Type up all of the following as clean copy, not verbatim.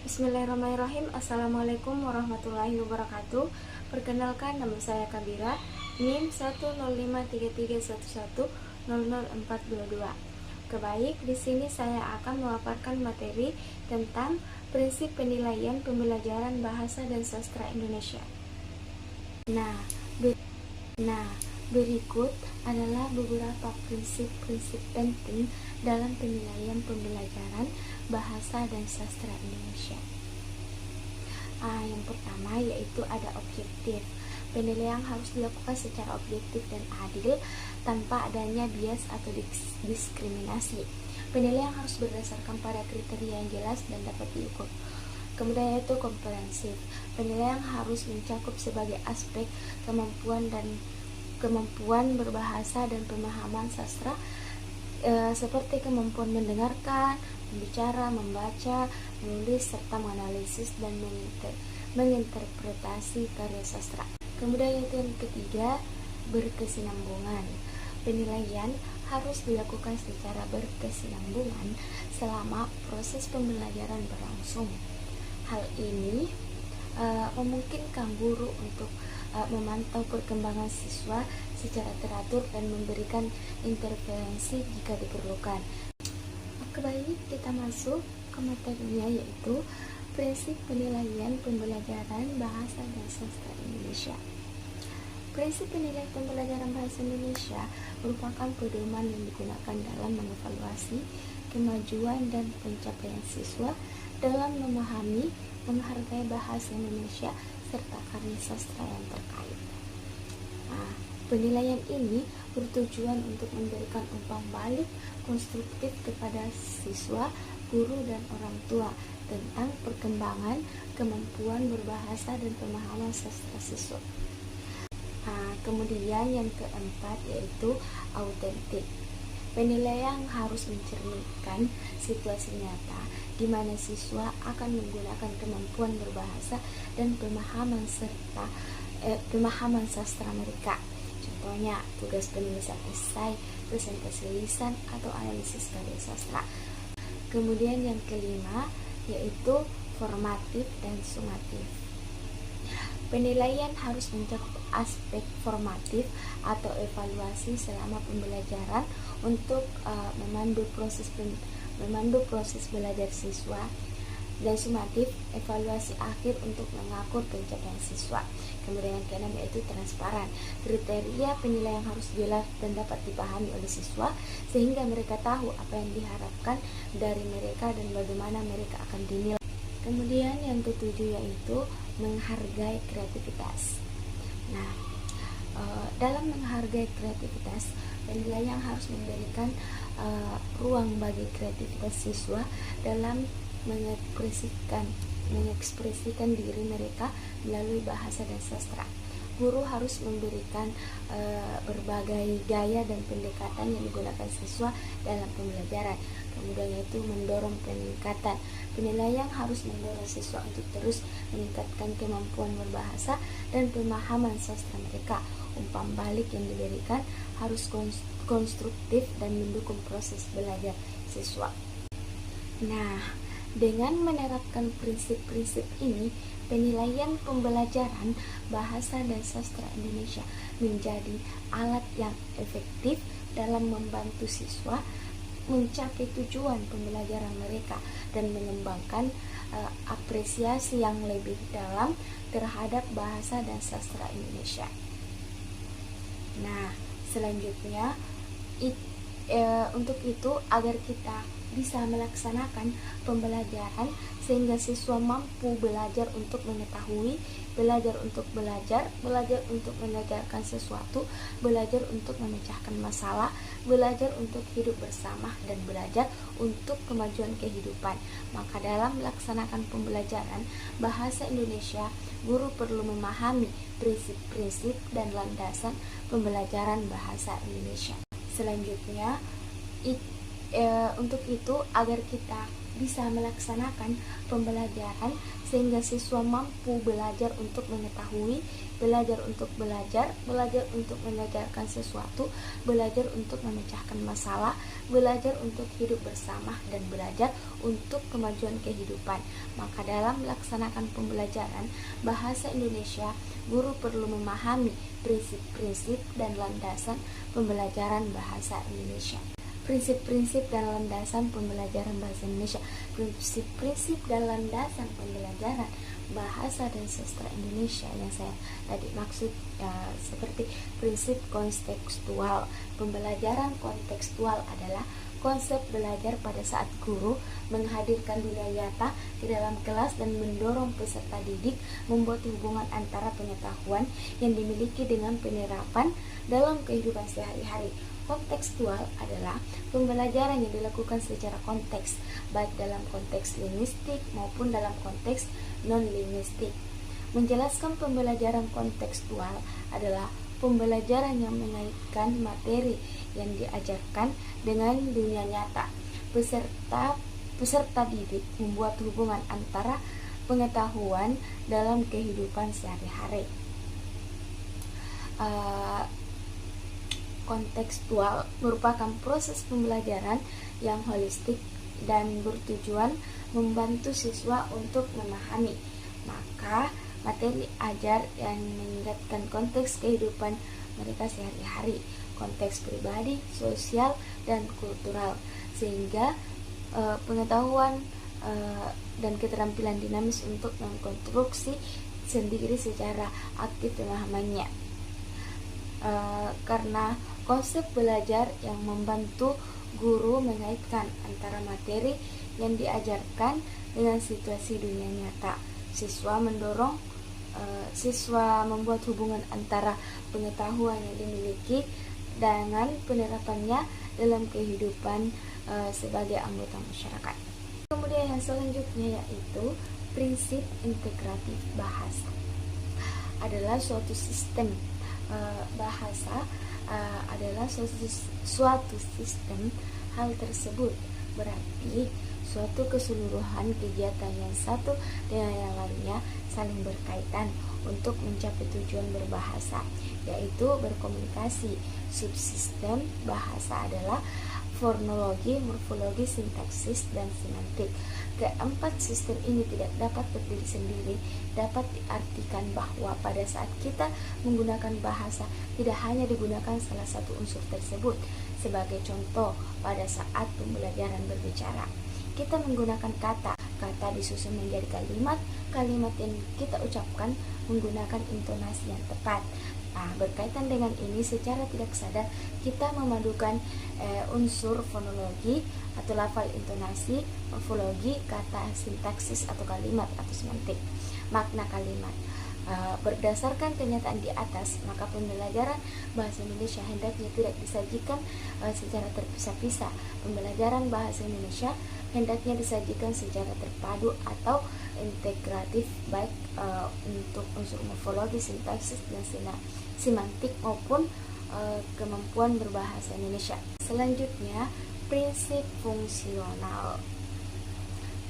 Bismillahirrahmanirrahim. Assalamualaikum warahmatullahi wabarakatuh. Perkenalkan, nama saya Kabira, NIM 1053311000422. Baik, di sini saya akan memaparkan materi tentang prinsip penilaian pembelajaran bahasa dan sastra Indonesia. Berikut adalah beberapa prinsip-prinsip penting dalam penilaian pembelajaran bahasa dan sastra Indonesia. Yang pertama yaitu ada objektif. Penilaian harus dilakukan secara objektif dan adil tanpa adanya bias atau diskriminasi. Penilaian harus berdasarkan pada kriteria yang jelas dan dapat diukur. Kemudian yaitu komprehensif. Penilaian harus mencakup sebagai aspek kemampuan berbahasa dan pemahaman sastra, seperti kemampuan mendengarkan, membicara, membaca, menulis, serta menganalisis dan menginterpretasi karya sastra. Kemudian yang ketiga, berkesinambungan. Penilaian harus dilakukan secara berkesinambungan selama proses pembelajaran berlangsung. Hal ini memungkinkan guru untuk memantau perkembangan siswa secara teratur dan memberikan intervensi jika diperlukan. Baik, kita masuk ke materinya, yaitu prinsip penilaian pembelajaran bahasa dan sastra Indonesia. Prinsip penilaian pembelajaran bahasa Indonesia merupakan pedoman yang digunakan dalam mengevaluasi kemajuan dan pencapaian siswa dalam memahami, menghargai bahasa Indonesia serta karya sastra yang terkait. Penilaian ini bertujuan untuk memberikan umpan balik konstruktif kepada siswa, guru, dan orang tua tentang perkembangan kemampuan berbahasa dan pemahaman sastra siswa. Kemudian yang keempat yaitu autentik. Penilaian harus mencerminkan situasi nyata di mana siswa akan menggunakan kemampuan berbahasa dan pemahaman sastra mereka. Contohnya, tugas penulisan esai, presentasi lisan, atau analisis karya sastra. Kemudian yang kelima yaitu formatif dan sumatif. Penilaian harus mencakup aspek formatif atau evaluasi selama pembelajaran untuk memandu proses belajar siswa, dan sumatif, evaluasi akhir untuk mengukur pencapaian siswa. Kemudian yang keenam yaitu transparan. Kriteria penilaian harus jelas dan dapat dipahami oleh siswa sehingga mereka tahu apa yang diharapkan dari mereka dan bagaimana mereka akan dinilai. Kemudian yang ketujuh yaitu menghargai kreativitas. Dalam menghargai kreativitas, penilaian harus memberikan ruang bagi kreativitas siswa dalam mengekspresikan diri mereka melalui bahasa dan sastra. Guru harus memberikan berbagai gaya dan pendekatan yang digunakan siswa dalam pembelajaran. Kemudian yaitu mendorong peningkatan. Penilaian harus mendorong siswa untuk terus meningkatkan kemampuan berbahasa dan pemahaman sastra mereka. Umpan balik yang diberikan harus konstruktif dan mendukung proses belajar siswa. Dengan menerapkan prinsip-prinsip ini, penilaian pembelajaran bahasa dan sastra Indonesia menjadi alat yang efektif dalam membantu siswa mencapai tujuan pembelajaran mereka dan mengembangkan apresiasi yang lebih dalam terhadap bahasa dan sastra Indonesia. Selanjutnya, untuk itu agar kita bisa melaksanakan pembelajaran sehingga siswa mampu belajar untuk mengetahui, belajar untuk belajar untuk mengajarkan sesuatu, belajar untuk memecahkan masalah, belajar untuk hidup bersama, dan belajar untuk kemajuan kehidupan. Maka dalam melaksanakan pembelajaran bahasa Indonesia, guru perlu memahami prinsip-prinsip dan landasan pembelajaran bahasa Indonesia. Selanjutnya, untuk itu agar kita bisa melaksanakan pembelajaran sehingga siswa mampu belajar untuk mengetahui, belajar untuk belajar, belajar untuk mengerjakan sesuatu, belajar untuk memecahkan masalah, belajar untuk hidup bersama, dan belajar untuk kemajuan kehidupan. Maka dalam melaksanakan pembelajaran bahasa Indonesia, guru perlu memahami prinsip-prinsip dan landasan pembelajaran bahasa Indonesia. Prinsip-prinsip dan landasan pembelajaran bahasa Indonesia. Prinsip-prinsip dan landasan pembelajaran bahasa dan sastra Indonesia yang saya tadi maksud seperti prinsip kontekstual. Pembelajaran kontekstual adalah konsep belajar pada saat guru menghadirkan dunia nyata di dalam kelas dan mendorong peserta didik membuat hubungan antara pengetahuan yang dimiliki dengan penerapan dalam kehidupan sehari-hari. Kontekstual adalah pembelajaran yang dilakukan secara konteks, baik dalam konteks linguistik maupun dalam konteks non-linguistik. Menjelaskan pembelajaran kontekstual adalah pembelajaran yang mengaitkan materi yang diajarkan dengan dunia nyata. Peserta didik membuat hubungan antara pengetahuan dalam kehidupan sehari-hari. Kontekstual merupakan proses pembelajaran yang holistik dan bertujuan membantu siswa untuk memahami maka materi ajar yang meningkatkan konteks kehidupan mereka sehari-hari, konteks pribadi, sosial, dan kultural, sehingga pengetahuan dan keterampilan dinamis untuk mengkonstruksi sendiri secara aktif pemahamannya. Karena konsep belajar yang membantu guru mengaitkan antara materi yang diajarkan dengan situasi dunia nyata. Siswa membuat hubungan antara pengetahuan yang dimiliki dengan penerapannya dalam kehidupan sebagai anggota masyarakat. Kemudian yang selanjutnya yaitu prinsip integratif bahasa. Adalah suatu sistem bahasa adalah suatu sistem hal tersebut berarti suatu keseluruhan kegiatan yang satu dengan yang lainnya saling berkaitan untuk mencapai tujuan berbahasa, yaitu berkomunikasi. Subsistem bahasa adalah fonologi, morfologi, sintaksis, dan semantik. Keempat sistem ini tidak dapat berdiri sendiri. Dapat diartikan bahwa pada saat kita menggunakan bahasa, tidak hanya digunakan salah satu unsur tersebut. Sebagai contoh, pada saat pembelajaran berbicara, kita menggunakan kata disusun menjadi kalimat yang kita ucapkan menggunakan intonasi yang tepat. Nah, berkaitan dengan ini secara tidak sadar kita memadukan unsur fonologi atau lafal, intonasi, morfologi, kata, sintaksis atau kalimat atau semantik. Makna kalimat. Berdasarkan kenyataan di atas, maka pembelajaran bahasa Indonesia hendaknya tidak disajikan secara terpisah-pisah. Pembelajaran bahasa Indonesia hendaknya disajikan secara terpadu atau integratif, baik untuk unsur morfologi, sintaksis, dan semantik maupun kemampuan berbahasa Indonesia. Selanjutnya, prinsip fungsional.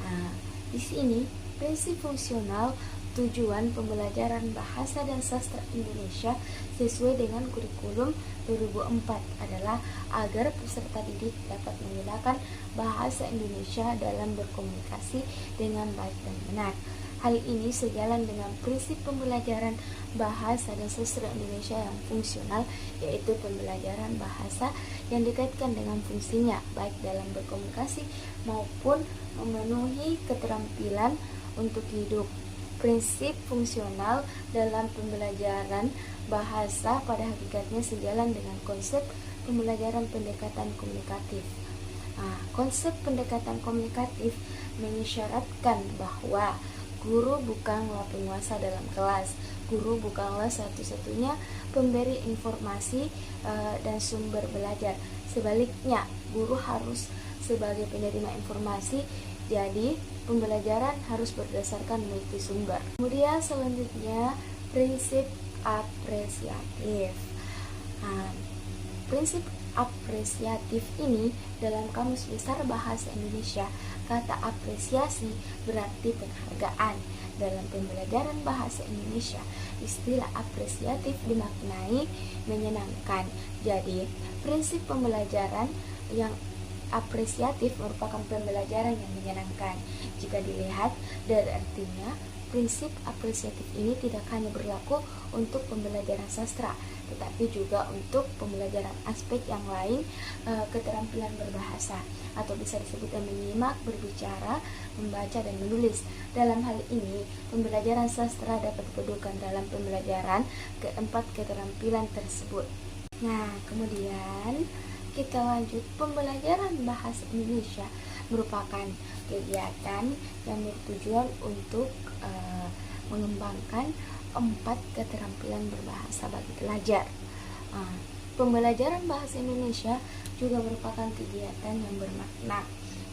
Nah, di sini prinsip fungsional tujuan pembelajaran bahasa dan sastra Indonesia sesuai dengan kurikulum 2004 adalah agar peserta didik dapat menggunakan bahasa Indonesia dalam berkomunikasi dengan baik dan benar. Hal ini sejalan dengan prinsip pembelajaran bahasa dan sastra Indonesia yang fungsional, yaitu pembelajaran bahasa yang dikaitkan dengan fungsinya, baik dalam berkomunikasi maupun memenuhi keterampilan untuk hidup. Prinsip fungsional dalam pembelajaran bahasa pada hakikatnya sejalan dengan konsep pembelajaran pendekatan komunikatif. Konsep pendekatan komunikatif mengisyaratkan bahwa guru bukanlah penguasa dalam kelas. Guru bukanlah satu-satunya pemberi informasi dan sumber belajar. Sebaliknya, guru harus sebagai penerima informasi. Jadi, pembelajaran harus berdasarkan multisumber. Kemudian selanjutnya, prinsip apresiatif. Prinsip Apresiatif ini dalam Kamus Besar Bahasa Indonesia, kata apresiasi berarti penghargaan. Dalam pembelajaran bahasa Indonesia, istilah apresiatif dimaknai menyenangkan. Jadi, prinsip pembelajaran yang apresiatif merupakan pembelajaran yang menyenangkan. Jika dilihat dari artinya, prinsip apresiatif ini tidak hanya berlaku untuk pembelajaran sastra, tetapi juga untuk pembelajaran aspek yang lain, keterampilan berbahasa, atau bisa disebut menyimak, berbicara, membaca, dan menulis. Dalam hal ini, pembelajaran sastra dapat dipadukan dalam pembelajaran keempat keterampilan tersebut. Nah, kemudian kita lanjut. Pembelajaran bahasa Indonesia merupakan kegiatan yang bertujuan untuk mengembangkan 4 keterampilan berbahasa bagi pelajar. Pembelajaran bahasa Indonesia juga merupakan kegiatan yang bermakna,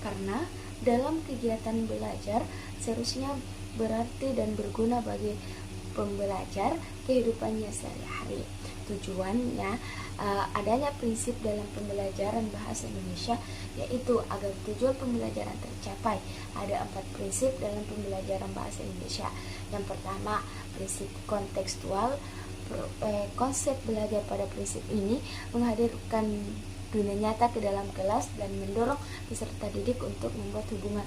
karena dalam kegiatan belajar seharusnya berarti dan berguna bagi pembelajar kehidupannya sehari-hari. Tujuannya adanya prinsip dalam pembelajaran bahasa Indonesia, yaitu agar tujuan pembelajaran tercapai. Ada 4 prinsip dalam pembelajaran bahasa Indonesia. Yang pertama, prinsip kontekstual. Konsep belajar pada prinsip ini menghadirkan dunia nyata ke dalam kelas dan mendorong peserta didik untuk membuat hubungan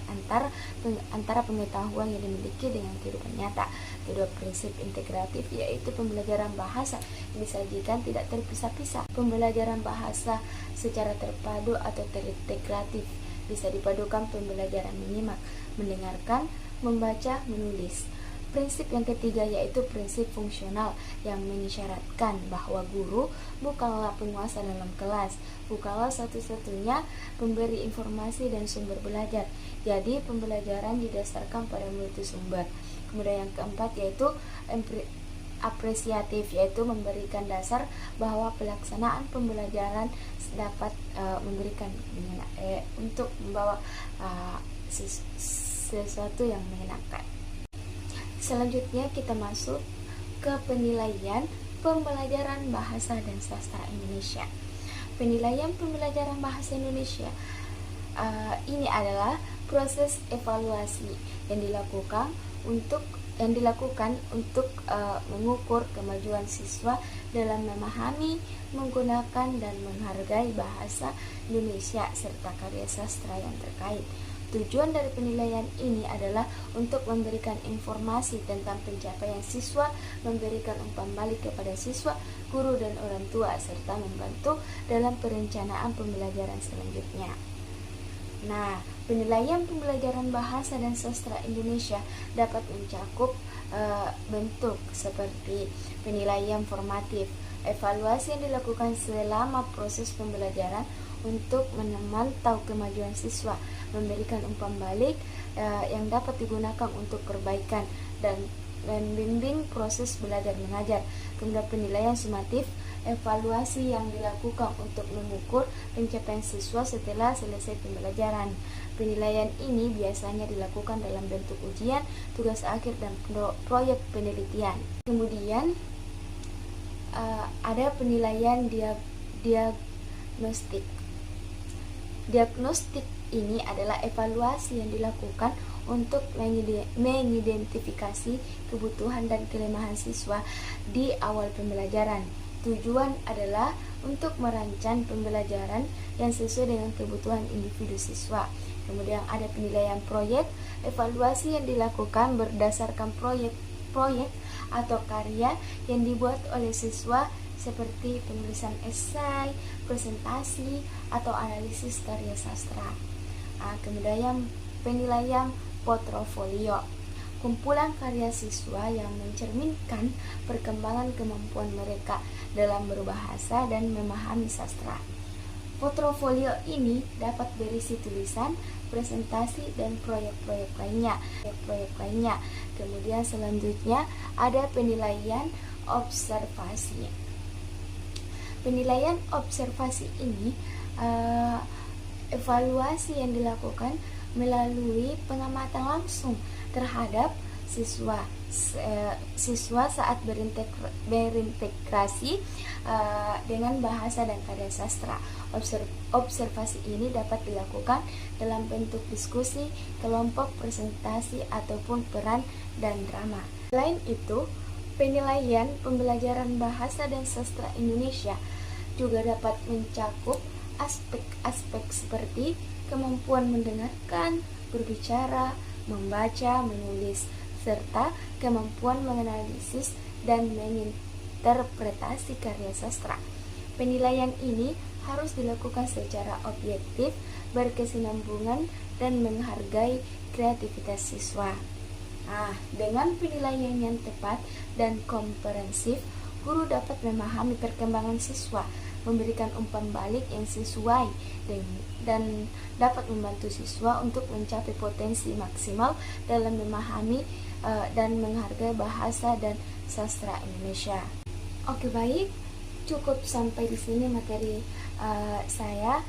antara pengetahuan yang dimiliki dengan kehidupan nyata. Kedua, prinsip integratif, yaitu pembelajaran bahasa yang disajikan tidak terpisah-pisah. Pembelajaran bahasa secara terpadu atau terintegratif bisa dipadukan pembelajaran menyimak, mendengarkan, membaca, menulis. Prinsip yang ketiga yaitu prinsip fungsional yang mengisyaratkan bahwa guru bukanlah penguasa dalam kelas, bukanlah satu-satunya pemberi informasi dan sumber belajar. Jadi pembelajaran didasarkan pada multi sumber. Kemudian yang keempat yaitu apresiatif, yaitu memberikan dasar bahwa pelaksanaan pembelajaran dapat memberikan untuk membawa sesuatu yang menyenangkan. Selanjutnya kita masuk ke penilaian pembelajaran bahasa dan sastra Indonesia. Penilaian pembelajaran bahasa Indonesia ini adalah proses evaluasi yang dilakukan untuk mengukur kemajuan siswa dalam memahami, menggunakan, dan menghargai bahasa Indonesia serta karya sastra yang terkait. Tujuan dari penilaian ini adalah untuk memberikan informasi tentang pencapaian siswa, memberikan umpan balik kepada siswa, guru, dan orang tua, serta membantu dalam perencanaan pembelajaran selanjutnya. Nah, penilaian pembelajaran bahasa dan sastra Indonesia dapat mencakup bentuk seperti penilaian formatif, evaluasi yang dilakukan selama proses pembelajaran untuk memantau kemajuan siswa, memberikan umpan balik yang dapat digunakan untuk perbaikan dan membimbing proses belajar mengajar. Kemudian penilaian sumatif, evaluasi yang dilakukan untuk mengukur pencapaian siswa setelah selesai pembelajaran. Penilaian ini biasanya dilakukan dalam bentuk ujian, tugas akhir, dan proyek penelitian. Kemudian ada penilaian diagnostik. Diagnostik ini adalah evaluasi yang dilakukan untuk mengidentifikasi kebutuhan dan kelemahan siswa di awal pembelajaran. Tujuan adalah untuk merancang pembelajaran yang sesuai dengan kebutuhan individu siswa. Kemudian ada penilaian proyek, evaluasi yang dilakukan berdasarkan proyek atau karya yang dibuat oleh siswa seperti penulisan esai, presentasi, atau analisis karya sastra. Kemudian penilaian portofolio, kumpulan karya siswa yang mencerminkan perkembangan kemampuan mereka dalam berbahasa dan memahami sastra. Portofolio ini dapat berisi tulisan, presentasi, dan proyek-proyek lainnya. Kemudian selanjutnya ada penilaian observasi. Penilaian observasi ini evaluasi yang dilakukan melalui pengamatan langsung terhadap siswa saat berintegrasi dengan bahasa dan karya sastra. Observasi ini dapat dilakukan dalam bentuk diskusi, kelompok, presentasi, ataupun peran dan drama. Selain itu, penilaian pembelajaran bahasa dan sastra Indonesia juga dapat mencakup aspek-aspek seperti kemampuan mendengarkan, berbicara, membaca, menulis, serta kemampuan menganalisis dan menginterpretasi karya sastra. Penilaian ini harus dilakukan secara objektif, berkesinambungan, dan menghargai kreativitas siswa. Dengan penilaian yang tepat dan komprehensif, guru dapat memahami perkembangan siswa, memberikan umpan balik yang sesuai, dan dapat membantu siswa untuk mencapai potensi maksimal dalam memahami dan menghargai bahasa dan sastra Indonesia. Oke, baik, cukup sampai di sini materi saya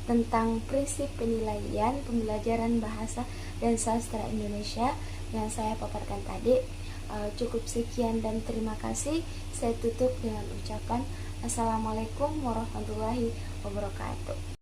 tentang prinsip penilaian pembelajaran bahasa dan sastra Indonesia yang saya paparkan tadi. Cukup sekian dan terima kasih. Saya tutup dengan ucapan Assalamualaikum warahmatullahi wabarakatuh.